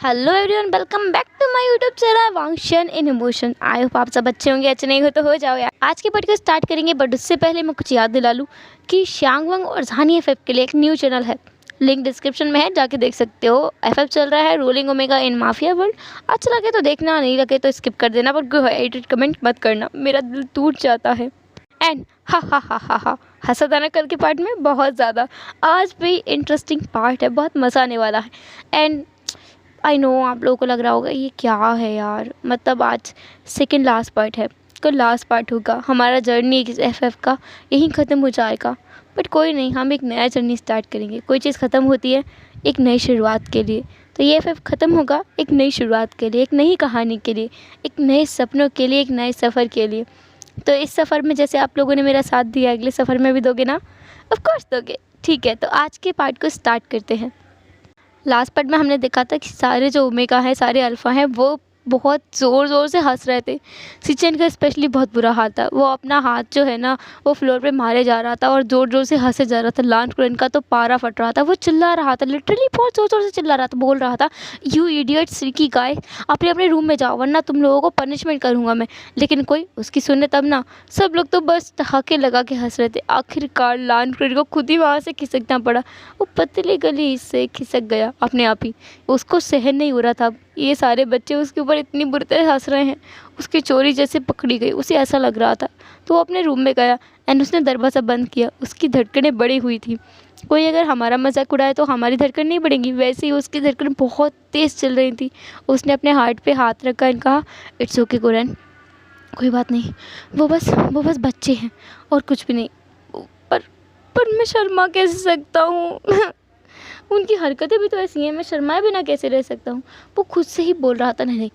Hello everyone, welcome back to my YouTube channel वांगशन in emotion. आई होप आप सब अच्छे होंगे, अच्छे नहीं हो तो हो जाओ यार। आज के पॉडकास्ट स्टार्ट करेंगे, बट उससे पहले मैं कुछ याद दिला लूँ कि शांगवांग और झानी एफएफ के लिए एक न्यू चैनल है। लिंक डिस्क्रिप्शन में है, जाके देख सकते हो। एफएफ चल रहा है रोलिंग ओमेगा इन माफिया वर्ल्ड। अच्छा लगे तो देखना, नहीं लगे तो स्किप कर देना, बट कोई एडिट कमेंट मत करना, मेरा दिल टूट जाता है। एंड हा हा हा हा हा, हंसा था ना कल के पार्ट में बहुत ज़्यादा। आज भी इंटरेस्टिंग पार्ट है, बहुत मज़ा आने वाला है। एंड आई नो आप लोगों को लग रहा होगा ये क्या है यार, मतलब आज सेकंड लास्ट पार्ट है, कल लास्ट पार्ट होगा, हमारा जर्नी एफएफ का यहीं ख़त्म हो जाएगा। बट कोई नहीं, हम एक नया जर्नी स्टार्ट करेंगे। कोई चीज़ ख़त्म होती है एक नई शुरुआत के लिए, तो ये एफएफ ख़त्म होगा एक नई शुरुआत के लिए, एक नई कहानी के लिए, एक नए सपनों के लिए, एक नए सफ़र के लिए। तो इस सफ़र में जैसे आप लोगों ने मेरा साथ दिया, अगले सफ़र में भी दोगे ना? ऑफ कोर्स दोगे। ठीक है, तो आज के पार्ट को स्टार्ट करते हैं। लास्ट पार्ट में हमने देखा था कि सारे जो ओमेगा हैं, सारे अल्फ़ा हैं, वो बहुत ज़ोर ज़ोर से हंस रहे थे। सिचेन का स्पेशली बहुत बुरा हाल था। वो अपना हाथ जो है ना, वो फ्लोर पे मारे जा रहा था और ज़ोर ज़ोर से हंसे जा रहा था। लांट कुरन का तो पारा फट रहा था। वो चिल्ला रहा था, लिटरली बहुत ज़ोर ज़ोर से चिल्ला रहा था, बोल रहा था, यू इडियट सिल्की गाय, अपने अपने रूम में जाओ वरना तुम लोगों को पनिशमेंट करूँगा मैं। लेकिन कोई उसकी सुने तब ना। सब लोग तो बस ठहाके लगा के हंस रहे थे। आखिरकार लांट कुरन को खुद ही वहाँ से खिसकना पड़ा। वो पतली गली से खिसक गया अपने आप ही। उसको सहन नहीं हो रहा था, ये सारे बच्चे उसके ऊपर इतनी बुरी तरह हंस रहे हैं। उसकी चोरी जैसे पकड़ी गई, उसे ऐसा लग रहा था। तो वो अपने रूम में गया एंड उसने दरवाज़ा बंद किया। उसकी धड़कनें बढ़ी हुई थी। कोई अगर हमारा मजाक उड़ाए तो हमारी धड़कन नहीं बढ़ेंगी, वैसे ही उसकी धड़कन बहुत तेज़ चल रही थी। उसने अपने हार्ट पे हाथ रखा और कहा, इट्स ओके कुरन, कोई बात नहीं, वो बस बच्चे हैं और कुछ भी नहीं। पर पर मैं शर्मा कैसे सकता हूँ? उनकी हरकतें भी तो ऐसी हैं, मैं शर्माए बिना कैसे रह सकता हूँ? वो खुद से ही बोल रहा था, नहीं नहीं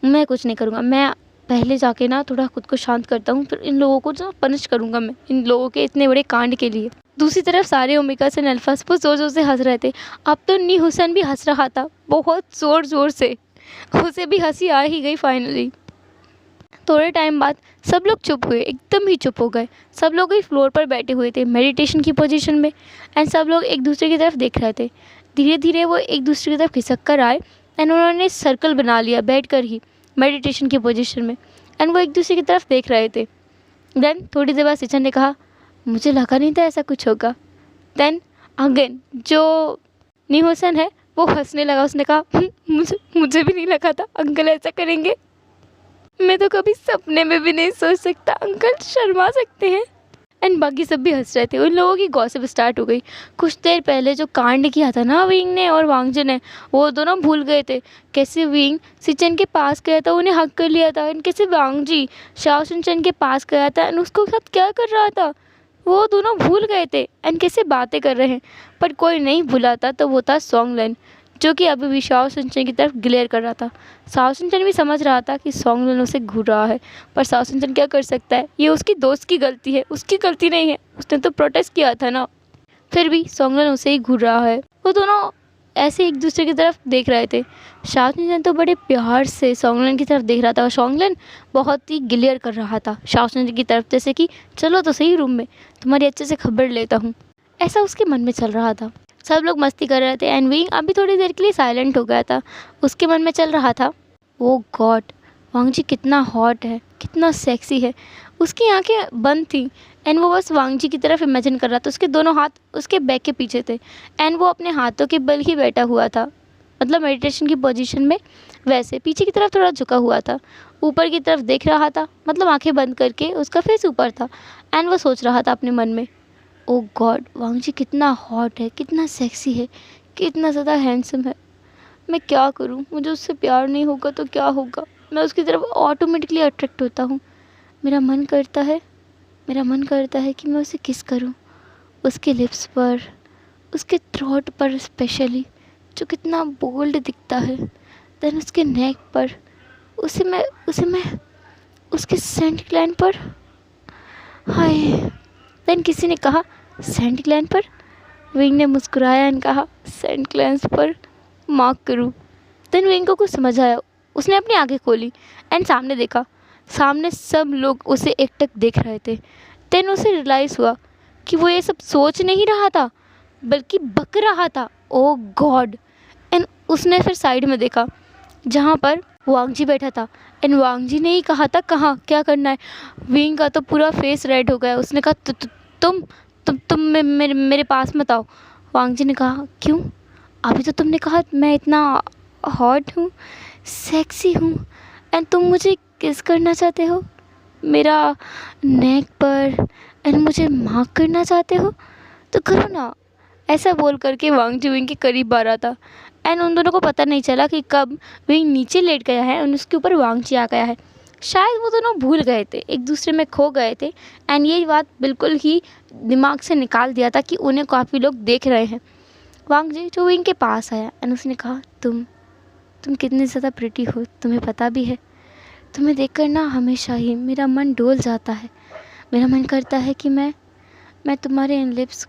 मैं कुछ नहीं करूँगा, मैं पहले जाके ना थोड़ा खुद को शांत करता हूँ, फिर इन लोगों को जो पनिश करूँगा मैं, इन लोगों के इतने बड़े कांड के लिए। दूसरी तरफ सारे ओमेगा से अल्फास वो ज़ोर ज़ोर से हंस रहे थे। अब तो नी हुसैन भी हंस रहा था, बहुत ज़ोर ज़ोर से। उसे भी हंसी आ ही गई फाइनली। थोड़े टाइम बाद सब लोग चुप हुए, एकदम ही चुप हो गए। सब लोग ही फ्लोर पर बैठे हुए थे मेडिटेशन की पोजीशन में। एंड सब लोग एक दूसरे की तरफ देख रहे थे। धीरे धीरे वो एक दूसरे की तरफ खिसक कर आए एंड उन्होंने सर्कल बना लिया बैठ कर ही मेडिटेशन की पोजीशन में। एंड वो एक दूसरे की तरफ देख रहे थे। देन थोड़ी देर बाद सिचन ने कहा, मुझे लगा नहीं था ऐसा कुछ होगा। देन अगेन जो निहोसन है वो हंसने लगा। उसने कहा, मुझे भी नहीं लगा था अंकल ऐसा करेंगे। मैं तो कभी सपने में भी नहीं सोच सकता, अंकल शर्मा सकते हैं। एंड बाकी सब भी हंस रहे थे। उन लोगों की गॉसिप स्टार्ट हो गई। कुछ देर पहले जो कांड किया था ना विंग ने और वांगजन ने, वो दोनों भूल गए थे। कैसे विंग सिचन के पास गया था, उन्हें हक कर लिया था। एंड कैसे वांगजी शाओ सुनचन के पास गया था एंड उसको साथ क्या कर रहा था, वो दोनों भूल गए थे। एंड कैसे बातें कर रहे हैं। पर कोई नहीं भूला था, तो वो था सॉन्गलन, जो कि अभी भी शाओ सुनचन की तरफ ग्लेयर कर रहा था। शाओ सुनचन भी समझ रहा था कि सॉन्गलन उसे घूर रहा है, पर शाओ सुनचन क्या कर सकता है, ये उसकी दोस्त की गलती है, उसकी गलती नहीं है, उसने तो प्रोटेस्ट किया था ना। फिर भी सॉन्गलन उसे ही घूर रहा है। वो दोनों ऐसे एक दूसरे की तरफ देख रहे थे। शाओ सुनचन तो बड़े प्यार से सॉन्गलन की तरफ देख रहा था और सॉन्गलन बहुत ही ग्लेयर कर रहा था शाओ सुनचन की तरफ, जैसे कि चलो तो सही रूम में, तुम्हारी अच्छे से खबर लेता हूँ, ऐसा उसके मन में चल रहा था। सब लोग मस्ती कर रहे थे एंड विंग अभी थोड़ी देर के लिए साइलेंट हो गया था। उसके मन में चल रहा था, ओ गॉड, वांगजी कितना हॉट है, कितना सेक्सी है। उसकी आंखें बंद थी एंड वो बस वांगजी की तरफ इमेजिन कर रहा था। उसके दोनों हाथ उसके बैक के पीछे थे एंड वो अपने हाथों के बल ही बैठा हुआ था, मतलब मेडिटेशन की पोजीशन में वैसे पीछे की तरफ थोड़ा झुका हुआ था। ऊपर की तरफ देख रहा था, मतलब आंखें बंद करके, उसका फेस ऊपर था। एंड वो सोच रहा था अपने मन में, ओ गॉड, वांगजी कितना हॉट है, कितना सेक्सी है, कितना ज़्यादा हैंडसम है। मैं क्या करूं, मुझे उससे प्यार नहीं होगा तो क्या होगा, मैं उसकी तरफ ऑटोमेटिकली अट्रैक्ट होता हूं। मेरा मन करता है कि मैं उसे किस करूं, उसके लिप्स पर, उसके थ्रोट पर स्पेशली, जो कितना बोल्ड दिखता है। देन उसके नेक पर, उसे मैं उसके सेंट ग्लैंड पर, हाय। देन किसी ने कहा, सेंट ग्लैंड पर? विंग ने मुस्कुराया एंड कहा, सेंट ग्लैंड पर मार्क करूँ। देन विंग को कुछ समझ आया। उसने अपनी आंखें खोली एंड सामने देखा। सामने सब लोग उसे एकटक देख रहे थे। देन उसे रियलाइज़ हुआ कि वो ये सब सोच नहीं रहा था, बल्कि बक रहा था। ओ गॉड। एंड उसने फिर साइड में देखा जहाँ पर वांग जी बैठा था। एंड वांग जी ने ही कहा था कहाँ क्या करना है। विंग का तो पूरा फेस रेड हो गया। उसने कहा तुम मेरे पास मत आओ। वांग जी ने कहा क्यों? अभी तो तुमने कहा मैं इतना हॉट हूँ, सेक्सी हूँ, एंड तुम मुझे किस करना चाहते हो मेरा नेक पर, एंड मुझे मार्क करना चाहते हो, तो करो ना। ऐसा बोल करके वांग जी विंग के करीब आ रहा था। एंड उन दोनों को पता नहीं चला कि कब विंग नीचे लेट गया है और उसके ऊपर वांग जी आ गया है। शायद वो दोनों भूल गए थे, एक दूसरे में खो गए थे। एंड ये बात बिल्कुल ही दिमाग से निकाल दिया था कि उन्हें काफ़ी लोग देख रहे हैं। वांग जी जो विंग के पास आया एंड उसने कहा तुम कितनी ज़्यादा प्रिटी हो, तुम्हें पता भी है। तुम्हें देखकर ना हमेशा ही मेरा मन डोल जाता है। मेरा मन करता है कि मैं तुम्हारे इन लिप्स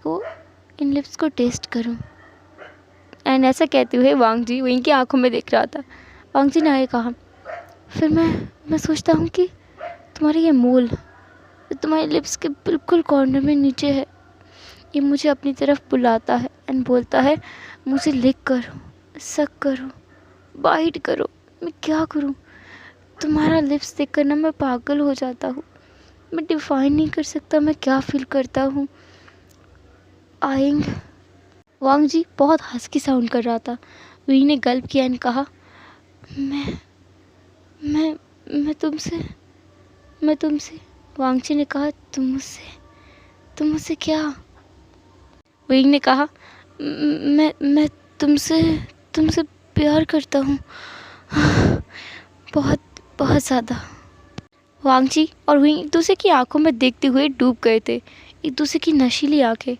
को टेस्ट करूं। एंड ऐसा कहते हुए वांग जी विंग की आंखों में देख रहा था। वांग जी ने आगे कहा फिर मैं सोचता हूँ कि तुम्हारे ये मोल जो तुम्हारे लिप्स के बिल्कुल कॉर्नर में नीचे है, ये मुझे अपनी तरफ बुलाता है एंड बोलता है मुझे लिक करो, सक करो, बाइट करो। मैं क्या करूँ? तुम्हारा लिप्स देखकर ना मैं पागल हो जाता हूँ। मैं डिफाइन नहीं कर सकता मैं क्या फील करता हूँ। आइंग। वांग जी बहुत हस्की साउंड कर रहा था। विंग ने गल्प किया एंड कहा मैं तुमसे। वांग जी ने कहा तुम मुझसे क्या? विंग ने कहा मैं तुमसे प्यार करता हूँ, बहुत बहुत ज़्यादा। वांग जी और विंग एक दूसरे की आंखों में देखते हुए डूब गए थे। एक दूसरे की नशीली आंखें।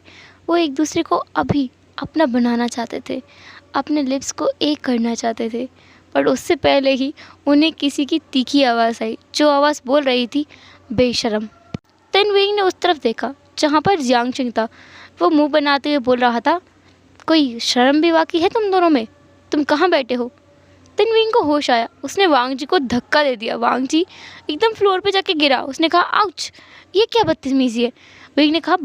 वो एक दूसरे को अभी अपना बनाना चाहते थे, अपने लिप्स को एक करना चाहते थे। पर उससे पहले ही उन्हें किसी की तीखी आवाज़ आई, जो आवाज़ बोल रही थी बेशरम। तन विंग ने उस तरफ देखा जहाँ पर जियांग चिंग था। वो मुंह बनाते हुए बोल रहा था कोई शर्म भी बाकी है तुम दोनों में? तुम कहाँ बैठे हो? तन विंग को होश आया। उसने वांग जी को धक्का दे दिया। वांग जी एकदम फ्लोर पे जाके गिरा। उसने कहा आउच, ये क्या बदतमीजी है? विंग ने कहा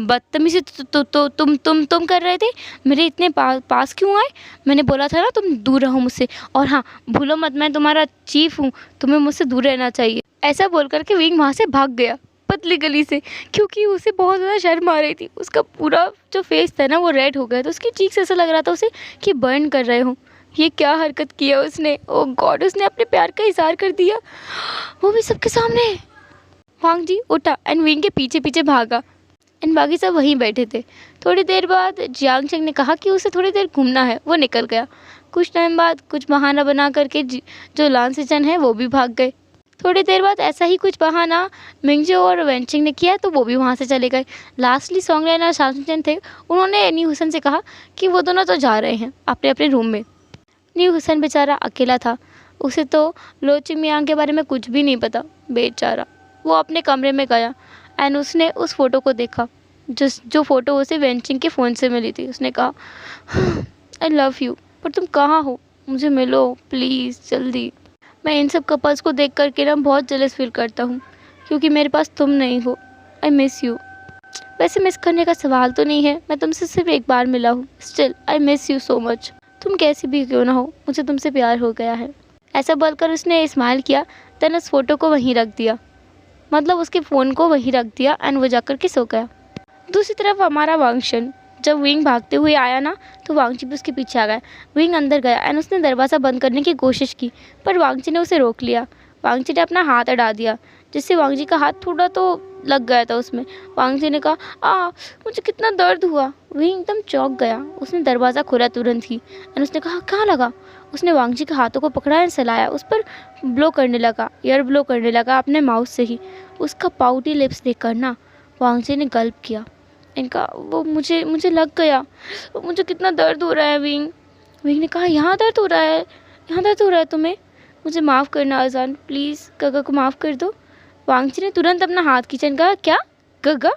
बदतमीजी तो तुम कर रहे थे, मेरे इतने पास क्यों आए? मैंने बोला था ना तुम दूर रहो मुझसे। और हाँ, भूलो मत मैं तुम्हारा चीफ हूँ, तुम्हें मुझसे दूर रहना चाहिए। ऐसा बोल करके विंग वहाँ से भाग गया पतली गली से, क्योंकि उसे बहुत ज़्यादा शर्म आ रही थी। उसका पूरा जो फेस था ना वो रेड हो गया था। उसकी चीक्स ऐसा लग रहा था उसे कि बर्न कर रहे हो। ये क्या हरकत किया उसने? ओ गॉड, उसने अपने प्यार का इजहार कर दिया, वो भी सबके सामने। वांग जी उठा एंड विंग के पीछे पीछे भागा एंड बाकी सब वहीं बैठे थे। थोड़ी देर बाद जियांग चिंग ने कहा कि उसे थोड़ी देर घूमना है। वो निकल गया। कुछ टाइम बाद कुछ बहाना बना करके जो लान सिचन है वो भी भाग गए। थोड़ी देर बाद ऐसा ही कुछ बहाना मिंगजो और वेंचिंग ने किया तो वो भी वहाँ से चले गए। लास्टली सॉन्गलाइन और शांगचन थे, उन्होंने न्यू हुसन से कहा कि वो दोनों तो जा रहे हैं अपने अपने रूम में। न्यू हुसन बेचारा अकेला था। उसे तो लो चिमियांग के बारे में कुछ भी नहीं पता। बेचारा वो अपने कमरे में गया एंड उसने उस फ़ोटो को देखा जो फ़ोटो उसे वेंचिंग के फ़ोन से मिली थी। उसने कहा आई लव यू, पर तुम कहाँ हो? मुझे मिलो प्लीज़ जल्दी। मैं इन सब कपल्स को देख करके ना बहुत जेलस फील करता हूँ, क्योंकि मेरे पास तुम नहीं हो। I miss you. वैसे मिस करने का सवाल तो नहीं है, मैं तुमसे सिर्फ एक बार मिला हूँ। Still I miss you so much. तुम कैसी भी क्यों ना हो, मुझे तुमसे प्यार हो गया है। ऐसा बोलकर उसने स्माइल किया, देन उस फोटो को वहीं रख दिया, मतलब उसके फ़ोन को वहीं रख दिया एंड वो जाकर के सो गया। दूसरी तरफ हमारा वांगशन जब विंग भागते हुए आया ना तो वांगजी भी उसके पीछे आ गया। विंग अंदर गया एंड उसने दरवाज़ा बंद करने की कोशिश की, पर वांगजी ने उसे रोक लिया। वांगजी ने अपना हाथ अड़ा दिया, जिससे वांगजी का हाथ थोड़ा तो लग गया था उसमें। वांगजी ने कहा मुझे कितना दर्द हुआ। विंग एकदम चौंक गया। उसने दरवाज़ा खोला तुरंत ही एंड उसने कहा कहाँ लगा? उसने वांगजी के हाथों को पकड़ा एंड सहलाया, उस पर ब्लो करने लगा, एयर ब्लो करने लगा अपने माउथ से ही। उसका पाउटी लिप्स देखकर ना वांगजी ने गल्प किया। इनका वो मुझे लग गया, मुझे कितना दर्द हो रहा है। विंग ने कहा यहाँ दर्द हो रहा है, यहाँ दर्द हो रहा है तुम्हें? मुझे माफ़ करना अजान, प्लीज़ गगा को माफ़ कर दो। वांगजी ने तुरंत अपना हाथ खींचा और कहा क्या गगा?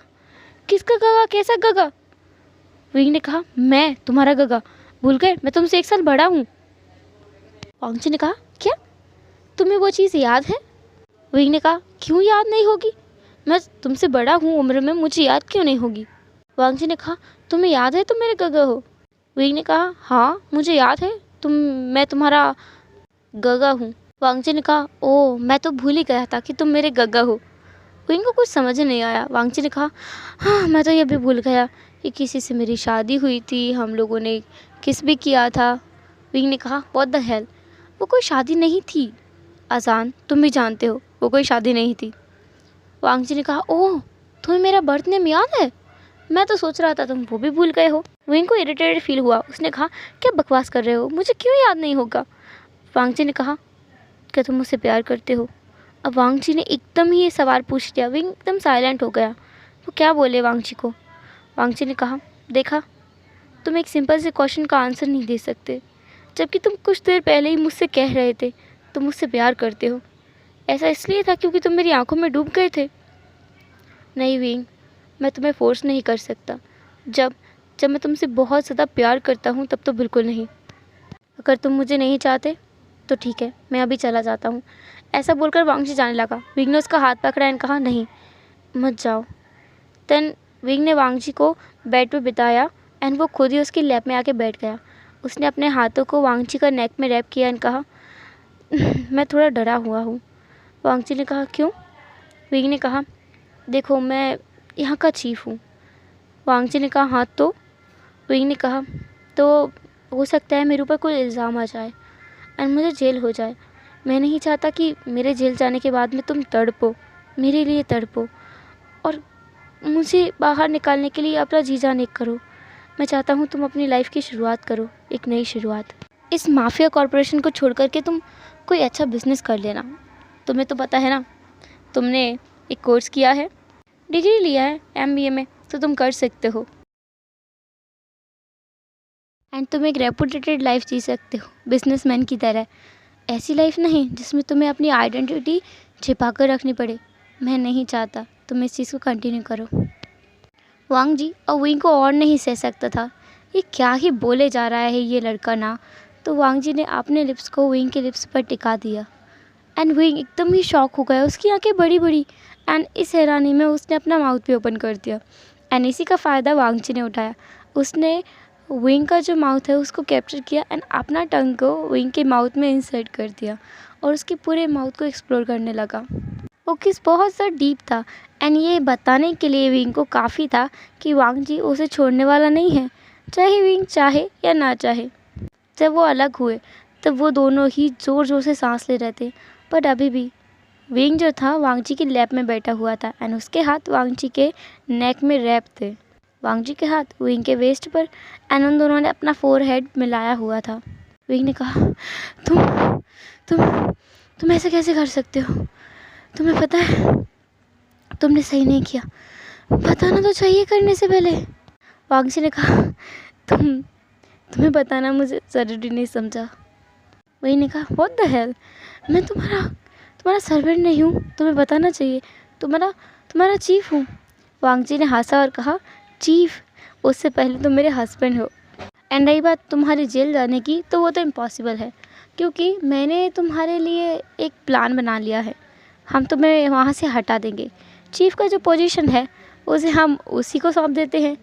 किसका गगा? कैसा गगा? विंग ने कहा मैं तुम्हारा गगा, भूल गए? मैं तुमसे 1 साल बड़ा हूँ। वांगजी ने कहा क्या तुम्हें वो चीज़ याद है? विंग ने कहा क्यों याद नहीं होगी, मैं तुमसे बड़ा हूँ उम्र में, मुझे याद क्यों नहीं होगी? वांगजी ने कहा तुम्हें याद है तुम मेरे गगा हो? विंग ने कहा, हाँ मुझे याद है, मैं तुम्हारा गगा हूँ। वांगची ने कहा, ओह मैं तो भूल ही गया था कि तुम मेरे गगा हो। विंग को कुछ समझ नहीं आया। वांगची ने कहा, हाँ मैं तो ये भी भूल गया कि किसी से मेरी शादी हुई थी, हम लोगों ने किस भी किया था। विंग ने कहा, व्हाट द हेल, वो कोई शादी नहीं थी आसान, तुम भी जानते हो वो कोई शादी नहीं थी। वांगची ने कहा, ओह तुम्हें मेरा बर्थ नेम याद है, मैं तो सोच रहा था तुम वो भी भूल गए हो। विंग को इरिटेटेड फील हुआ। उसने कहा, क्या बकवास कर रहे हो, मुझे क्यों याद नहीं होगा। वांगची ने कहा, क्या तुम मुझसे प्यार करते हो। अब वांगची ने एकदम ही ये सवाल पूछ दिया। विंग एकदम साइलेंट हो गया। वो क्या बोले वांगची को। वांगची ने कहा, देखा तुम एक सिंपल से क्वेश्चन का आंसर नहीं दे सकते, जबकि तुम कुछ देर पहले ही मुझसे कह रहे थे तुम मुझसे प्यार करते हो। ऐसा इसलिए था क्योंकि तुम मेरी आंखों में डूब गए थे। नहीं विंग, मैं तुम्हें फोर्स नहीं कर सकता। जब जब मैं तुमसे बहुत ज़्यादा प्यार करता हूँ तब तो बिल्कुल नहीं। अगर तुम मुझे नहीं चाहते तो ठीक है, मैं अभी चला जाता हूँ। ऐसा बोलकर वांगची जाने लगा। विंग ने उसका हाथ पकड़ा एंड कहा, नहीं मत जाओ। देन विंग ने वांगची को बेड पे बिताया एंड वो खुद ही उसकी लैप में आके बैठ गया। उसने अपने हाथों को वांगची का नेक में रैप किया एंड कहा, मैं थोड़ा डरा हुआ हूँ। वांगची ने कहा, क्यों। विंग ने कहा, देखो मैं यहाँ का चीफ हूँ। वांगची ने कहा, हाँ तो। विंग ने कहा, तो हो सकता है मेरे ऊपर कोई इल्ज़ाम आ जाए एंड मुझे जेल हो जाए। मैं नहीं चाहता कि मेरे जेल जाने के बाद में तुम तड़पो, मेरे लिए तड़पो और मुझे बाहर निकालने के लिए अपना जी जान एक करो। मैं चाहता हूँ तुम अपनी लाइफ की शुरुआत करो, एक नई शुरुआत। इस माफिया कॉरपोरेशन को छोड़ करके तुम कोई अच्छा बिजनेस कर लेना। तुम्हें तो पता है ना, तुमने एक कोर्स किया है, डिग्री लिया है MBA में, तो तुम कर सकते हो एंड तुम एक रेपुटेटेड लाइफ जी सकते हो बिजनेसमैन की तरह। ऐसी लाइफ नहीं जिसमें तुम्हें अपनी आइडेंटिटी छिपा कर रखनी पड़े। मैं नहीं चाहता तुम इस चीज़ को कंटिन्यू करो। वांग जी और विंग को और नहीं सह सकता था, ये क्या ही बोले जा रहा है ये लड़का ना। तो वांग जी ने अपने लिप्स को विंग के लिप्स पर टिका दिया एंड विंग एकदम ही शॉक हो गया। उसकी आंखें बड़ी बड़ी एंड इस हैरानी में उसने अपना माउथ भी ओपन कर दिया एंड इसी का फ़ायदा वांग जी ने उठाया। उसने विंग का जो माउथ है उसको कैप्चर किया एंड अपना टंग को विंग के माउथ में इंसर्ट कर दिया और उसके पूरे माउथ को एक्सप्लोर करने लगा। वो किस बहुत सा डीप था एंड ये बताने के लिए विंग को काफ़ी था कि वांग जी उसे छोड़ने वाला नहीं है, चाहे विंग चाहे या ना चाहे। जब वो अलग हुए तब वो दोनों ही ज़ोर ज़ोर से सांस ले रहे थे, बट अभी भी विंग जो था वांग जी की लैप में बैठा हुआ था एंड उसके हाथ वांग जी के नेक में रैप थे। वांग जी के हाथ विंग के वेस्ट पर एंड उन दोनों ने अपना फोरहेड मिलाया हुआ था। विंग ने कहा, तुम तुम तुम ऐसे कैसे कर सकते हो, तुम्हें पता है तुमने सही नहीं किया, बताना तो चाहिए करने से पहले। वांग जी ने कहा, तुम्हें बताना मुझे ज़रूरी नहीं समझा। वही ने कहा, व्हाट द हेल, मैं तुम्हारा सर्वेंट नहीं हूँ, तुम्हें बताना चाहिए, तुम्हारा चीफ हूँ। वांग जी ने हंसा और कहा, चीफ, उससे पहले तुम मेरे हस्बैंड हो एंड रही बात तुम्हारी जेल जाने की तो वो तो इम्पॉसिबल है, क्योंकि मैंने तुम्हारे लिए एक प्लान बना लिया है। हम तुम्हें वहाँ से हटा देंगे। चीफ का जो पोजीशन है उसे हम उसी को सौंप देते हैं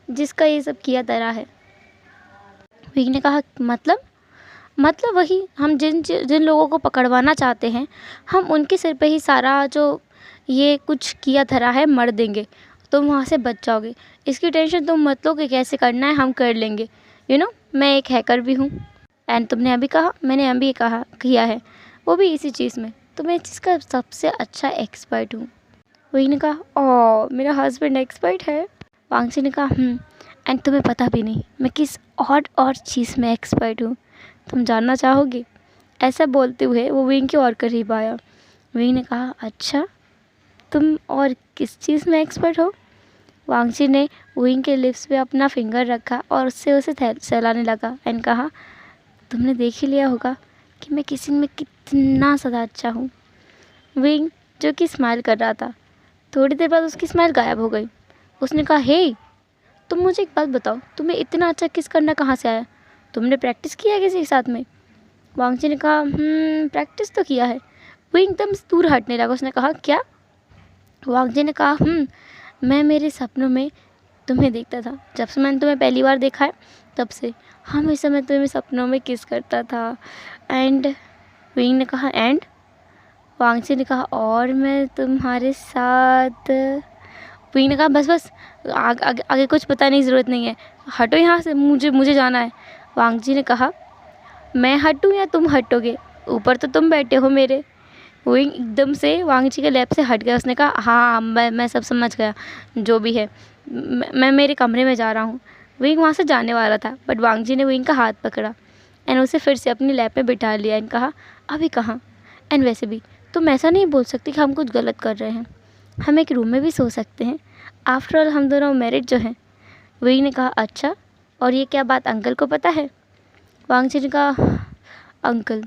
जिसका ये सब किया धरा है। विंग ने कहा, मतलब वही, हम जिन जिन लोगों को पकड़वाना चाहते हैं हम उनके सिर पे ही सारा जो ये कुछ किया धरा है मर देंगे, तुम वहाँ से बच जाओगे। इसकी टेंशन तुम मत लो कि कैसे करना है, हम कर लेंगे। मैं एक हैकर भी हूँ एंड तुमने अभी कहा मैंने MBA किया है, वो भी इसी चीज़ में, तो मैं इस चीज़ का सबसे अच्छा एक्सपर्ट हूँ। वही ने कहा, ओह मेरा हस्बैंड एक्सपर्ट है। वांगची ने कहा, एंड तुम्हें पता भी नहीं मैं किस और चीज़ में एक्सपर्ट हूँ, तुम जानना चाहोगे। ऐसा बोलते हुए वो विंग के और करीब आया। विंग ने कहा, अच्छा तुम और किस चीज़ में एक्सपर्ट हो। वांगची ने विंग के लिप्स पे अपना फिंगर रखा और उससे उसे सहलाने लगा एंड कहा, तुमने देख ही लिया होगा कि मैं किसी में कितना ज़्यादा अच्छा हूँ। विंग जो कि स्माइल कर रहा था, थोड़ी देर बाद उसकी स्माइल गायब हो गई। उसने कहा, हे तुम मुझे एक बात बताओ, तुम्हें इतना अच्छा किस करना कहाँ से आया, तुमने प्रैक्टिस किया है किसी के साथ में। वांगची ने कहा, प्रैक्टिस तो किया है। विंग एकदम दूर हटने लगा। उसने कहा, क्या। वांगची ने कहा, मैं मेरे सपनों में तुम्हें देखता था। जब से मैंने तुम्हें पहली बार देखा है तब से हमेशा मैं तुम्हें सपनों में किस करता था। एंड विंग ने कहा एंड वांगची ने कहा और मैं तुम्हारे साथ। विंग ने कहा बस बस आगे कुछ बताने की ज़रूरत नहीं है, हटो यहाँ से, मुझे जाना है। वांगची ने कहा मैं हटूँ या तुम हटोगे, ऊपर तो तुम बैठे हो मेरे। विंग एकदम से वांगची के लैब से हट गया। उसने कहा हाँ मैं सब समझ गया, जो भी है मैं मेरे कमरे में जा रहा हूँ। विंग वहाँ से जाने वाला था बट वांगची ने विंग का हाथ पकड़ा एंड उसे फिर से अपनी लैब में बिठा लिया एंड कहा अभी कहाँ, एंड वैसे भी तुम ऐसा नहीं बोल सकती कि हम कुछ गलत कर रहे हैं, हम एक रूम में भी सो सकते हैं, आफ्टर ऑल हम दोनों मैरिड जो हैं। विंग ने कहा अच्छा, और ये क्या बात अंकल को पता है? वांगची ने कहा अंकल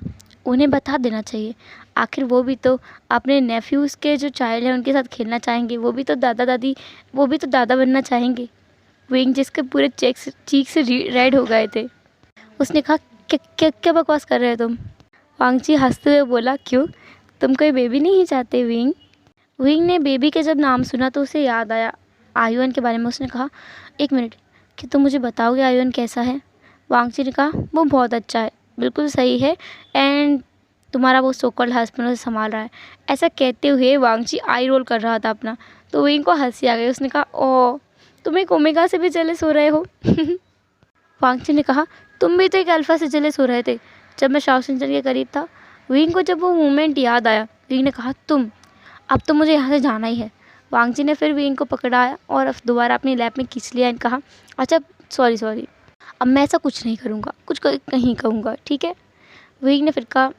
उन्हें बता देना चाहिए, आखिर वो भी तो अपने नेफ्यूज़ के जो चाइल्ड हैं उनके साथ खेलना चाहेंगे, वो भी तो दादा बनना चाहेंगे। विंग जिसके पूरे चीक से रेड हो गए थे, उसने कहा क्या बकवास कर रहे हो तुम? वांगची हंसते हुए बोला क्यों, तुम कोई बेबी नहीं चाहते विंग? विंग ने बेबी के जब नाम सुना तो उसे याद आया आयुन के बारे में। उसने कहा एक मिनट, कि तुम मुझे बताओगे आयुन कैसा है? वांगची ने कहा वो बहुत अच्छा है, बिल्कुल सही है, एंड तुम्हारा वो सोकल्ड हस्बैंड उसे संभाल रहा है। ऐसा कहते हुए वांगची आई रोल कर रहा था अपना, तो विंग को हंसी आ गई। उसने कहा ओ तुम एक ओमेगा से भी जेलस हो रहे हो? वांगची ने कहा तुम भी तो एक अल्फ़ा से जेलस हो रहे थे जब मैं शाओशिंचन के करीब था। विंग को जब वो मोमेंट याद आया, विंग ने कहा अब तो मुझे यहाँ से जाना ही है। वांगची ने फिर विंग को पकड़ाया और दोबारा अपनी लैब में खींच लिया एंड कहा अच्छा सॉरी, अब मैं ऐसा कुछ नहीं करूँगा, कुछ नहीं कहूँगा, ठीक है? विंग ने फिर कहा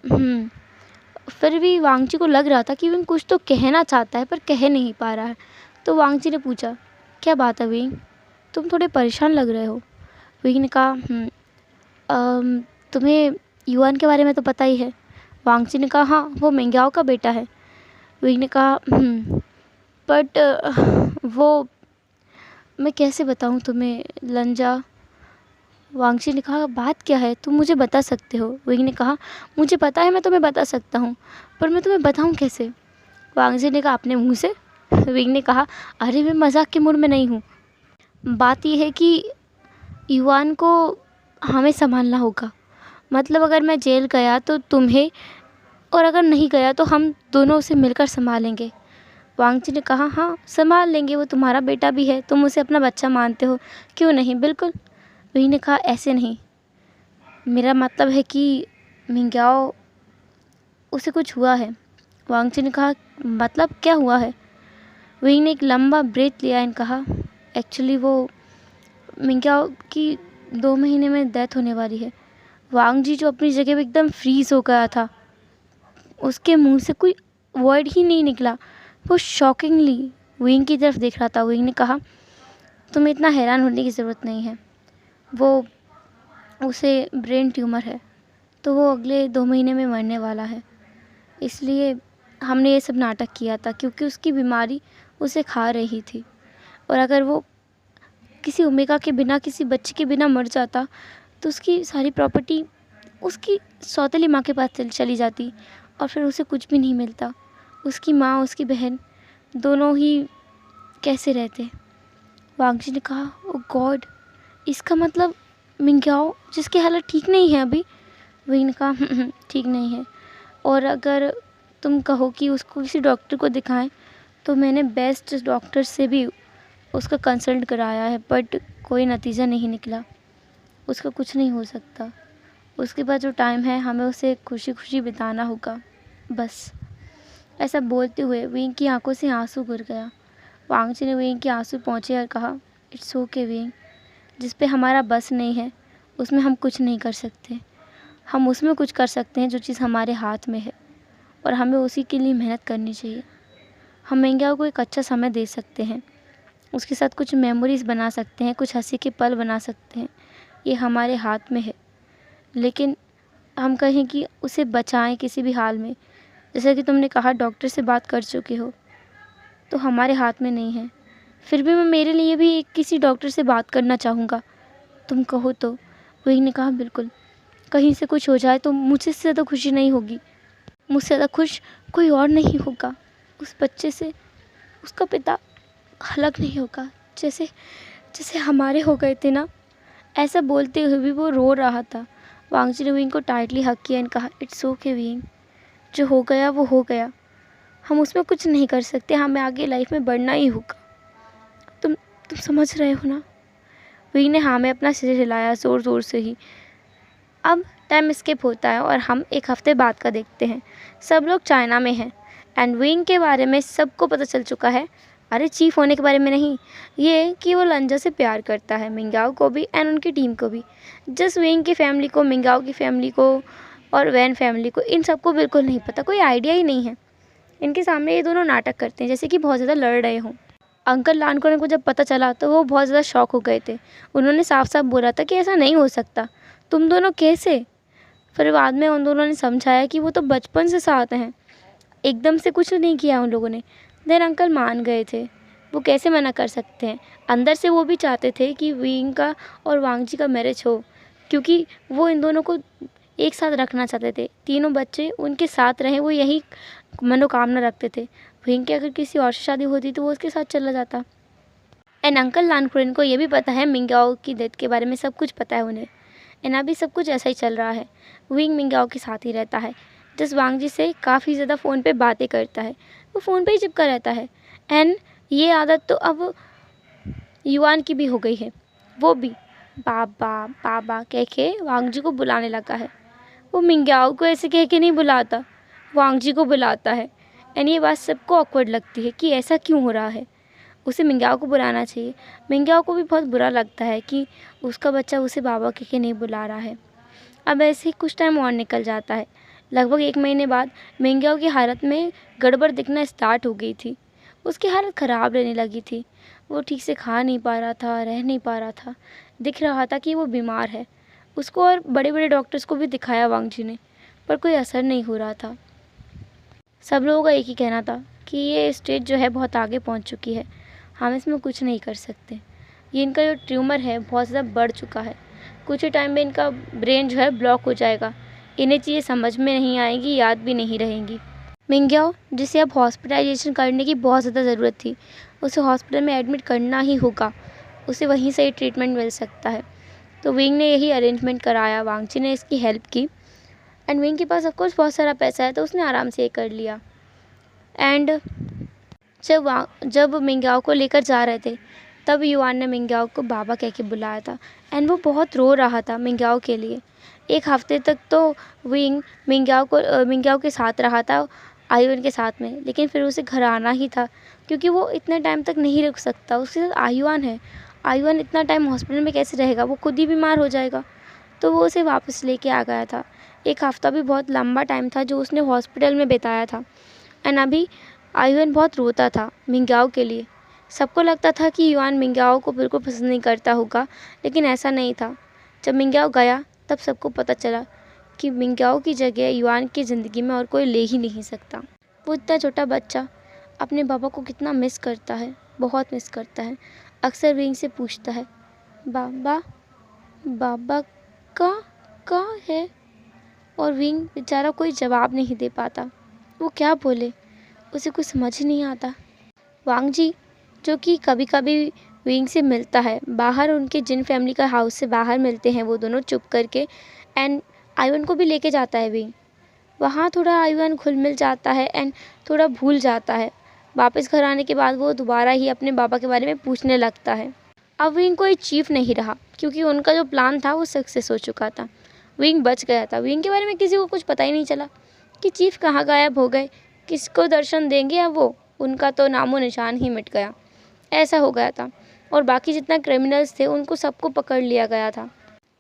फिर भी वांगची को लग रहा था कि विंग कुछ तो कहना चाहता है पर कह नहीं पा रहा है। तो वांगची ने पूछा क्या बात है विंग, तुम थोड़े परेशान लग रहे हो? विंग ने कहा तुम्हें युआन के बारे में तो पता ही है। वांगची ने कहा हाँ वो मिंग्याओ का बेटा है। विंग ने कहा बट वो मैं कैसे बताऊँ तुम्हें लंजा। वांगची ने कहा बात क्या है, तुम मुझे बता सकते हो? विंग ने कहा मुझे पता है मैं तुम्हें बता सकता हूँ, पर मैं तुम्हें बताऊँ कैसे? वांगची ने कहा अपने मुँह से। विंग ने कहा अरे मैं मजाक के मूड में नहीं हूँ, बात यह है कि युआन को हमें संभालना होगा, मतलब अगर मैं जेल गया तो तुम्हें, और अगर नहीं गया तो हम दोनों उसे मिलकर संभालेंगे। वांगची ने कहा हाँ संभाल लेंगे, वो तुम्हारा बेटा भी है, तुम उसे अपना बच्चा मानते हो, क्यों नहीं, बिल्कुल। विंग ने कहा ऐसे नहीं, मेरा मतलब है कि मिंग्याओ उसे कुछ हुआ है। वांगची ने कहा मतलब क्या हुआ है? विंग ने एक लंबा ब्रेथ लिया एंड कहा एक्चुअली वो मिंग्याओ की 2 महीने में डेथ होने वाली है। वांगजी जो अपनी जगह पे एकदम फ्रीज हो गया था, उसके मुंह से कोई वर्ड ही नहीं निकला, वो शॉकिंगली विंग की तरफ देख रहा था। विंग ने कहा तुम्हें इतना हैरान होने की ज़रूरत नहीं है, उसे ब्रेन ट्यूमर है, तो वो अगले 2 महीने में मरने वाला है, इसलिए हमने ये सब नाटक किया था क्योंकि उसकी बीमारी उसे खा रही थी, और अगर वो किसी ओमेगा के बिना, किसी बच्चे के बिना मर जाता तो उसकी सारी प्रॉपर्टी उसकी सौतेली माँ के पास चली जाती और फिर उसे कुछ भी नहीं मिलता। उसकी माँ, उसकी बहन दोनों ही कैसे रहते? वांगची ने कहा ओ गॉड, इसका मतलब मिंग्याओ जिसकी हालत ठीक नहीं है अभी? विंग ने कहा ठीक नहीं है, और अगर तुम कहो कि उसको किसी डॉक्टर को दिखाएं तो मैंने बेस्ट डॉक्टर से भी उसका कंसल्ट कराया है बट कोई नतीजा नहीं निकला, उसका कुछ नहीं हो सकता। उसके बाद जो टाइम है हमें उसे खुशी खुशी बिताना होगा, बस। ऐसा बोलते हुए विंग की आंखों से आंसू गिर गया। वांगची ने विंग के आंसू पहुँचे और कहा इट्स ओके विंग, जिस पे हमारा बस नहीं है उसमें हम कुछ नहीं कर सकते, हम उसमें कुछ कर सकते हैं जो चीज़ हमारे हाथ में है, और हमें उसी के लिए मेहनत करनी चाहिए। हम मिंग्याओ को एक अच्छा समय दे सकते हैं, उसके साथ कुछ मेमोरीज़ बना सकते हैं, कुछ हंसी के पल बना सकते हैं, ये हमारे हाथ में है। लेकिन हम कहें कि उसे बचाएं किसी भी हाल में, जैसा कि तुमने कहा डॉक्टर से बात कर चुके हो, तो हमारे हाथ में नहीं है। फिर भी मैं मेरे लिए भी किसी डॉक्टर से बात करना चाहूँगा, तुम कहो तो। वही ने कहा बिल्कुल, कहीं से कुछ हो जाए तो मुझसे ज़्यादा खुशी नहीं होगी, मुझसे ज़्यादा खुश कोई और नहीं होगा। उस बच्चे से उसका पिता अलग नहीं होगा, जैसे जैसे हमारे हो गए थे ना। ऐसा बोलते हुए भी वो रो रहा था। वांगजी ने विंग को टाइटली हग किया एंड कहा, इट्स ओके विंग, जो हो गया वो हो गया, हम उसमें कुछ नहीं कर सकते, हमें आगे लाइफ में बढ़ना ही होगा। तुम समझ रहे हो ना। विंग ने हाँ में अपना सिर हिलाया ज़ोर ज़ोर से ही। अब टाइम स्किप होता है और हम एक हफ्ते बाद का देखते हैं। सब लोग चाइना में हैं एंड विंग के बारे में सबको पता चल चुका है। अरे चीफ होने के बारे में नहीं, ये कि वो लंजा से प्यार करता है, मिंगाओ को भी एंड उनकी टीम को भी। जस्ट विंग की फैमिली को, मिंगाओ की फैमिली को और वैन फैमिली को, इन सबको बिल्कुल नहीं पता, कोई आइडिया ही नहीं है। इनके सामने ये दोनों नाटक करते हैं जैसे कि बहुत ज़्यादा लड़ रहे हों। अंकल लानकोन को जब पता चला तो वो बहुत ज़्यादा शॉक हो गए थे। उन्होंने साफ साफ बोला था कि ऐसा नहीं हो सकता, तुम दोनों कैसे। फिर बाद में उन दोनों ने समझाया कि वो तो बचपन से साथ हैं, एकदम से कुछ नहीं किया उन लोगों ने। देन अंकल मान गए थे, वो कैसे मना कर सकते हैं। अंदर से वो भी चाहते थे कि विंग का और वांगजी का मैरिज हो, क्योंकि वो इन दोनों को एक साथ रखना चाहते थे, तीनों बच्चे उनके साथ रहें, वो यही मनोकामना रखते थे। विंग की अगर किसी और से शादी होती तो वो उसके साथ चला जाता। एंड अंकल लानकुरेन को ये भी पता है, मिंगाओ की डेथ के बारे में सब कुछ पता है उन्हें। एंड अभी सब कुछ ऐसा ही चल रहा है। विंग मिंगाओ के साथ ही रहता है, जिस वांगजी से काफ़ी ज़्यादा फ़ोन पे बातें करता है, वो फ़ोन पे ही चिपका रहता है। एंड ये आदत तो अब युआन की भी हो गई है, वो भी बाबा बाबा कह के वांगजी को बुलाने लगा है। वो मिंगाओ को ऐसे कह के नहीं बुलाता, वांगजी को बुलाता है। एंड ये बात सबको ऑकवर्ड लगती है कि ऐसा क्यों हो रहा है, उसे मिंगाओ को बुलाना चाहिए। मिंगाओ को भी बहुत बुरा लगता है कि उसका बच्चा उसे बाबा कह के नहीं बुला रहा है। अब ऐसे ही कुछ टाइम और निकल जाता है। लगभग 1 महीने बाद मिंगाओ की हालत में गड़बड़ दिखना स्टार्ट हो गई थी। उसकी हालत ख़राब रहने लगी थी, वो ठीक से खा नहीं पा रहा था, रह नहीं पा रहा था, दिख रहा था कि वो बीमार है। उसको और बड़े बड़े डॉक्टर्स को भी दिखाया वांगजी ने, पर कोई असर नहीं हो रहा था। सब लोगों का एक ही कहना था कि ये स्टेज जो है बहुत आगे पहुंच चुकी है, हम इसमें कुछ नहीं कर सकते। ये इनका जो ट्यूमर है बहुत ज़्यादा बढ़ चुका है, कुछ ही टाइम में इनका ब्रेन जो है ब्लॉक हो जाएगा, इन्हें चीज़ें समझ में नहीं आएंगी, याद भी नहीं रहेंगी। मिंगाओ, जिसे अब हॉस्पिटलाइजेशन करने की बहुत ज़्यादा ज़रूरत थी, उसे हॉस्पिटल में एडमिट करना ही होगा, उसे वहीं से ही ट्रीटमेंट मिल सकता है। तो विंग ने यही अरेंजमेंट कराया, वांगजी ने इसकी हेल्प की। एंड विंग के पास ऑफकोर्स बहुत सारा पैसा है तो उसने आराम से ये कर लिया। एंड जब मिंगाओ को लेकर जा रहे थे तब युआन ने मिंगाओ को बाबा कह के बुलाया था। एंड वो बहुत रो रहा था मिंगाओ के लिए। 1 हफ्ते तक तो विंग मिंगाओ के साथ रहा था, आयुन के साथ में, लेकिन फिर उसे घर आना ही था क्योंकि वो इतने टाइम तक नहीं रुक सकता, उसके साथ आयुन है। आयुन इतना टाइम हॉस्पिटल में कैसे रहेगा, वो खुद ही बीमार हो जाएगा। तो वो उसे वापस लेके आ गया था। 1 हफ्ता भी बहुत लंबा टाइम था जो उसने हॉस्पिटल में बिताया था। एंड अभी आयुन बहुत रोता था मिंगाओ के लिए। सबको लगता था कि युआन मिंगाओ को बिल्कुल पसंद नहीं करता होगा, लेकिन ऐसा नहीं था। जब मिंगाओ गया तब सबको पता चला कि मिंगाओ की जगह युआन की ज़िंदगी में और कोई ले ही नहीं सकता। वो इतना छोटा बच्चा अपने बाबा को कितना मिस करता है, बहुत मिस करता है। अक्सर विंग से पूछता है, बाबा बाबा कहाँ है, और विंग बेचारा कोई जवाब नहीं दे पाता। वो क्या बोले, उसे कुछ समझ ही नहीं आता। वांगजी, जो कि कभी कभी विंग से मिलता है बाहर, उनके जिन फैमिली का हाउस से बाहर मिलते हैं वो दोनों चुप करके। एंड आयुन को भी लेके जाता है विंग। वहाँ थोड़ा आयुन घुल मिल जाता है एंड थोड़ा भूल जाता है। वापस घर आने के बाद वो दोबारा ही अपने बाबा के बारे में पूछने लगता है। अब विंग कोई चीफ नहीं रहा क्योंकि उनका जो प्लान था वो सक्सेस हो चुका था। विंग बच गया था। विंग के बारे में किसी को कुछ पता ही नहीं चला कि चीफ कहाँ गायब हो गए, किसको दर्शन देंगे अब वो, उनका तो नामो निशान ही मिट गया, ऐसा हो गया था। और बाकी जितना क्रिमिनल्स थे उनको सबको पकड़ लिया गया था।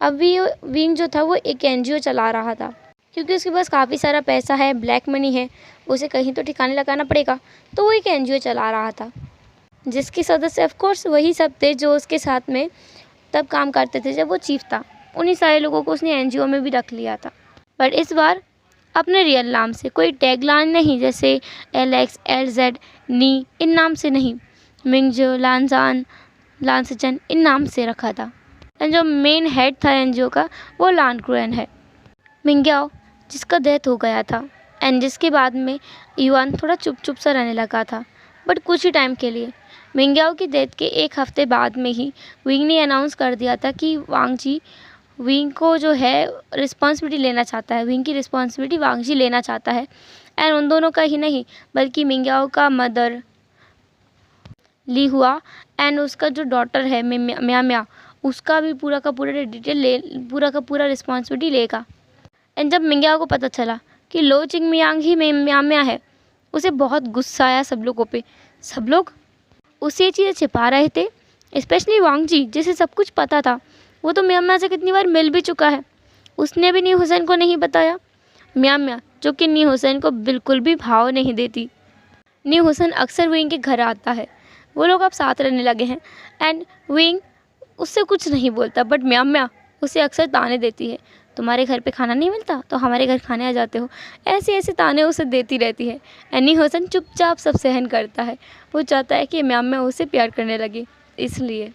अब भी विंग जो था वो एक एनजीओ चला रहा था क्योंकि उसके पास काफ़ी सारा पैसा है, ब्लैक मनी है, उसे कहीं तो ठिकाने लगाना पड़ेगा। तो वो एक एनजीओ चला रहा था जिसके सदस्य ऑफकोर्स वही सब थे जो उसके साथ में तब काम करते थे जब वो चीफ था। उन्हीं सारे लोगों को उसने एनजीओ में भी रख लिया था, बट इस बार अपने रियल नाम से, कोई टैगलाइन नहीं जैसे LX LZ नी, इन नाम से नहीं, मिंगजो लानजान लानसचन इन नाम से रखा था। एंड जो मेन हेड था एनजीओ का वो लानक्रुएन है, मिंगाओ, जिसका डेथ हो गया था। एंड जिसके बाद में युआन थोड़ा चुप चुप सा रहने लगा था, बट कुछ ही टाइम के लिए। मिंग्याओ की डेथ के एक हफ्ते बाद में ही विंग ने अनाउंस कर दिया था कि वांग जी विंग को जो है रिस्पॉन्सिबिलिटी लेना चाहता है, विंग की रिस्पॉन्सिबिलिटी वांग जी लेना चाहता है। एंड उन दोनों का ही नहीं बल्कि मिंग्याओ का मदर ली हुआ एंड उसका जो डॉटर है म्या म्या, उसका भी पूरा का पूरा डिटेल ले, पूरा का पूरा रिस्पॉन्सिबिलिटी लेगा। एंड जब मिंग्याओ को पता चला कि लो चिंग मियांग ही म्या म्या है, उसे बहुत गुस्सा आया सब लोगों पे। सब लोग उससे ये चीज़ें छिपा रहे थे, स्पेशली वांग जी जिसे सब कुछ पता था। वो तो म्या म्या से कितनी बार मिल भी चुका है, उसने भी नी हुसैन को नहीं बताया। म्या म्या जो कि नी हुसैन को बिल्कुल भी भाव नहीं देती। नी हुसैन अक्सर विंग के घर आता है, वो लोग अब साथ रहने लगे हैं। एंड विंग उससे कुछ नहीं बोलता, बट म्या म्या उसे अक्सर ताने देती है, तुम्हारे घर पे खाना नहीं मिलता तो हमारे घर खाने आ जाते हो, ऐसे ऐसे ताने उसे देती रहती है। नी हुसैन चुपचाप सब सहन करता है, वो चाहता है कि म्या म्या उसे प्यार करने लगे इसलिए।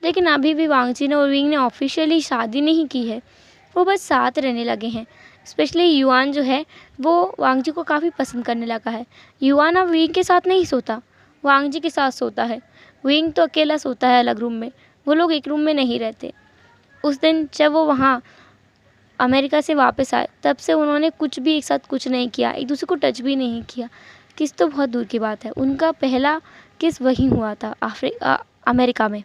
लेकिन अभी भी वांग जी ने और विंग ने ऑफिशियली शादी नहीं की है, वो बस साथ रहने लगे हैं। स्पेशली युआन जो है वो वांग जी को काफ़ी पसंद करने लगा है। युआन अब विंग के साथ नहीं सोता, वांग जी के साथ सोता है। विंग तो अकेला सोता है अलग रूम में, वो लोग एक रूम में नहीं रहते। उस दिन जब वो वहाँ अमेरिका से वापस आए तब से उन्होंने कुछ भी एक साथ कुछ नहीं किया, एक दूसरे को टच भी नहीं किया। किस तो बहुत दूर की बात है, उनका पहला किस वहीं हुआ था अमेरिका में।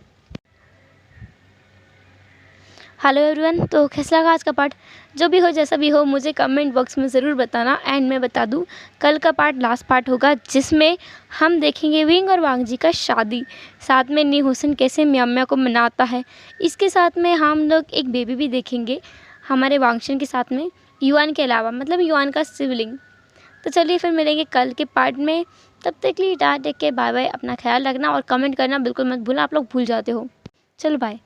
हेलो एवरीवन, तो कैसा लगा आज का पार्ट? जो भी हो जैसा भी हो मुझे कमेंट बॉक्स में ज़रूर बताना। एंड मैं बता दूं कल का पार्ट लास्ट पार्ट होगा जिसमें हम देखेंगे विंग और वांग जी का शादी, साथ में नी हुसैन कैसे म्या म्या को मनाता है। इसके साथ में हम लोग एक बेबी भी देखेंगे हमारे वांगशन के साथ में, युआन के अलावा, मतलब युआन का सिबलिंग। तो चलिए फिर मिलेंगे कल के पार्ट में, तब तक के लिए tata take care, bye bye, अपना ख्याल रखना और कमेंट करना बिल्कुल मत भूलना, आप लोग भूल जाते हो। चलो बाय।